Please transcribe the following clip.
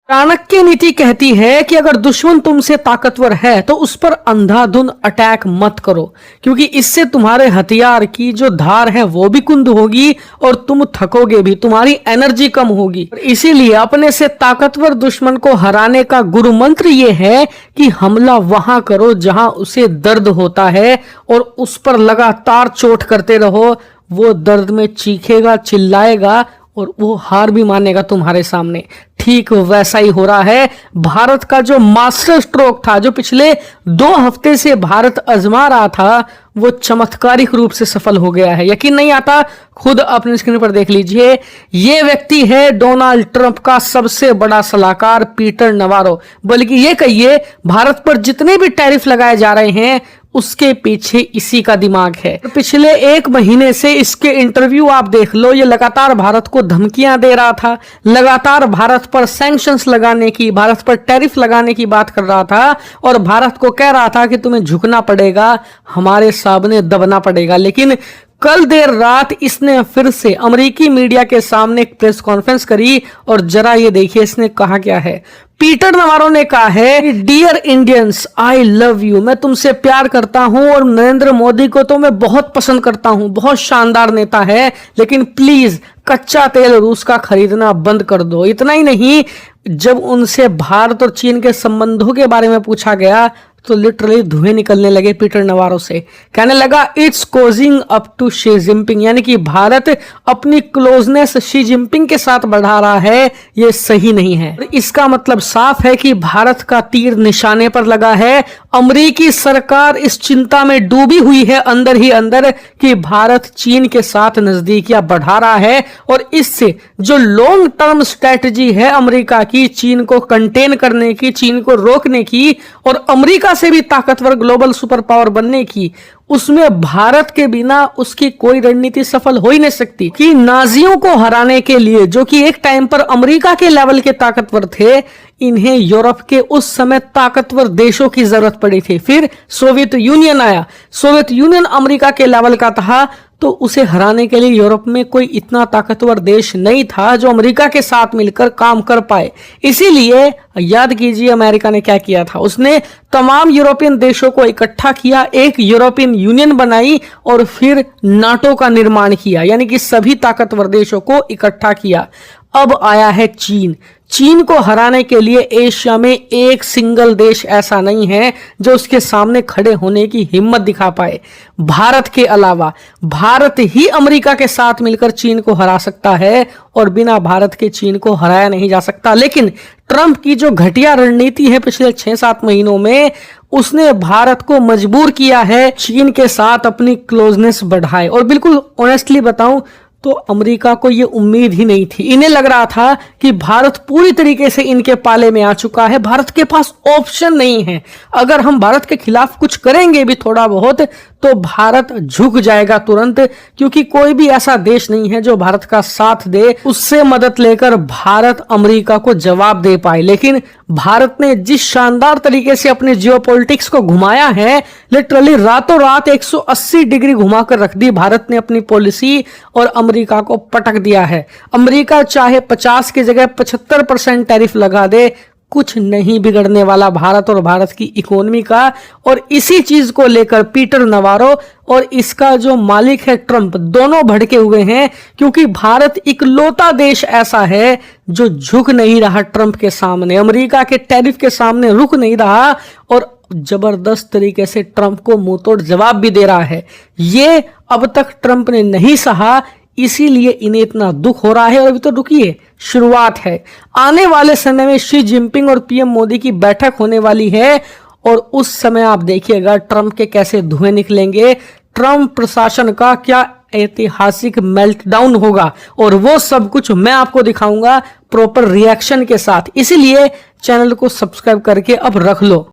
चाणक्य नीति कहती है कि अगर दुश्मन तुमसे ताकतवर है तो उस पर अंधाधुंध अटैक मत करो, क्योंकि इससे तुम्हारे हथियार की जो धार है वो भी कुंद होगी और तुम थकोगे भी, तुम्हारी एनर्जी कम होगी। इसीलिए अपने से ताकतवर दुश्मन को हराने का गुरु मंत्र ये है कि हमला वहां करो जहां उसे दर्द होता है और उस पर लगातार चोट करते रहो। वो दर्द में चीखेगा, चिल्लाएगा और वो हार भी मानेगा तुम्हारे सामने। ठीक वैसा ही हो रहा है। भारत का जो मास्टर स्ट्रोक था, जो पिछले 2 हफ्ते से भारत आजमा रहा था, वो चमत्कारिक रूप से सफल हो गया है। यकीन नहीं आता, खुद अपनी स्क्रीन पर देख लीजिए। ये व्यक्ति है डोनाल्ड ट्रंप का सबसे बड़ा सलाहकार पीटर नवारो। बल्कि ये कहिए, भारत पर जितने भी टैरिफ लगाए जा रहे हैं उसके पीछे इसी का दिमाग है। पिछले 1 महीने से इसके इंटरव्यू आप देख लो, ये लगातार भारत को धमकियां दे रहा था, लगातार भारत पर सैंक्शंस लगाने की, भारत पर टैरिफ लगाने की बात कर रहा था और भारत को कह रहा था कि तुम्हें झुकना पड़ेगा, हमारे सामने दबना पड़ेगा। लेकिन कल देर रात इसने फिर से अमेरिकी मीडिया के सामने एक प्रेस कॉन्फ्रेंस करी और जरा ये देखिए इसने कहा क्या है। पीटर नवारो ने कहा है, dear Indians, I love you, मैं तुमसे प्यार करता हूं और नरेंद्र मोदी को तो मैं बहुत पसंद करता हूं, बहुत शानदार नेता है, लेकिन प्लीज कच्चा तेल रूस का खरीदना बंद कर दो। इतना ही नहीं, जब उनसे भारत और चीन के संबंधों के बारे में पूछा गया तो लिटरली धुएं निकलने लगे पीटर नवारो से। कहने लगा, it's cozying up to Xi Jinping, यानी कि भारत अपनी क्लोजनेस शी जिनपिंग के साथ बढ़ा रहा है, ये सही नहीं है। इसका मतलब साफ है कि भारत का तीर निशाने पर लगा है। अमेरिकी सरकार इस चिंता में डूबी हुई है अंदर ही अंदर कि भारत चीन के साथ नजदीकियां बढ़ा रहा है और इससे जो लॉन्ग टर्म स्ट्रेटजी है अमेरिका की, चीन को कंटेन करने की, चीन को रोकने की और अमेरिका से भी ताकतवर ग्लोबल सुपर पावर बनने की, उसमें भारत के बिना उसकी कोई रणनीति सफल हो ही नहीं सकती। कि नाजियों को हराने के लिए, जो कि एक टाइम पर अमेरिका के लेवल के ताकतवर थे, इन्हें यूरोप के उस समय ताकतवर देशों की जरूरत पड़ी थी। फिर सोवियत यूनियन आया, सोवियत यूनियन अमेरिका के लेवल का था, तो उसे हराने के लिए यूरोप में कोई इतना ताकतवर देश नहीं था जो अमेरिका के साथ मिलकर काम कर पाए। इसीलिए याद कीजिए अमेरिका ने क्या किया था, उसने तमाम यूरोपियन देशों को इकट्ठा किया, एक यूरोपियन यूनियन बनाई और फिर नाटो का निर्माण किया, यानी कि सभी ताकतवर देशों को इकट्ठा किया। अब आया है चीन। चीन को हराने के लिए एशिया में एक सिंगल देश ऐसा नहीं है जो उसके सामने खड़े होने की हिम्मत दिखा पाए। भारत के अलावा भारत ही अमेरिका के साथ मिलकर चीन को हरा सकता है और बिना भारत के चीन को हराया नहीं जा सकता। लेकिन ट्रंप की जो घटिया रणनीति है पिछले 6-7 महीनों में, उसने भारत को मजबूर किया है चीन के साथ अपनी क्लोजनेस बढ़ाए। और बिल्कुल ऑनेस्टली बताऊं तो अमेरिका को ये उम्मीद ही नहीं थी। इन्हें लग रहा था कि भारत पूरी तरीके से इनके पाले में आ चुका है, भारत के पास ऑप्शन नहीं है। अगर हम भारत के खिलाफ कुछ करेंगे भी थोड़ा बहुत तो भारत झुक जाएगा तुरंत, क्योंकि कोई भी ऐसा देश नहीं है जो भारत का साथ दे, उससे मदद लेकर भारत अमेरिका को जवाब दे पाए। लेकिन भारत ने जिस शानदार तरीके से अपने जियोपॉलिटिक्स को घुमाया है, लिटरली रातों रात 180 डिग्री घुमाकर रख दी भारत ने अपनी पॉलिसी और अमेरिका को पटक दिया है। अमेरिका चाहे 50 की जगह 75% टैरिफ लगा दे, कुछ नहीं बिगड़ने वाला भारत और भारत की इकोनॉमी का। और इसी चीज को लेकर पीटर नवारो और इसका जो मालिक है ट्रंप, दोनों भड़के हुए हैं, क्योंकि भारत इकलौता देश ऐसा है जो झुक नहीं रहा ट्रंप के सामने, अमेरिका के टैरिफ के सामने रुक नहीं रहा और जबरदस्त तरीके से ट्रंप को मुंहतोड़ जवाब भी दे रहा है। ये अब तक ट्रंप ने नहीं सहा, इसीलिए इन्हें इतना दुख हो रहा है। और अभी तो रुकिए, शुरुआत है। आने वाले समय में शी जिनपिंग और पीएम मोदी की बैठक होने वाली है और उस समय आप देखिएगा ट्रंप के कैसे धुएं निकलेंगे, ट्रंप प्रशासन का क्या ऐतिहासिक मेल्टडाउन होगा और वो सब कुछ मैं आपको दिखाऊंगा प्रॉपर रिएक्शन के साथ। इसीलिए चैनल को सब्सक्राइब करके अब रख लो।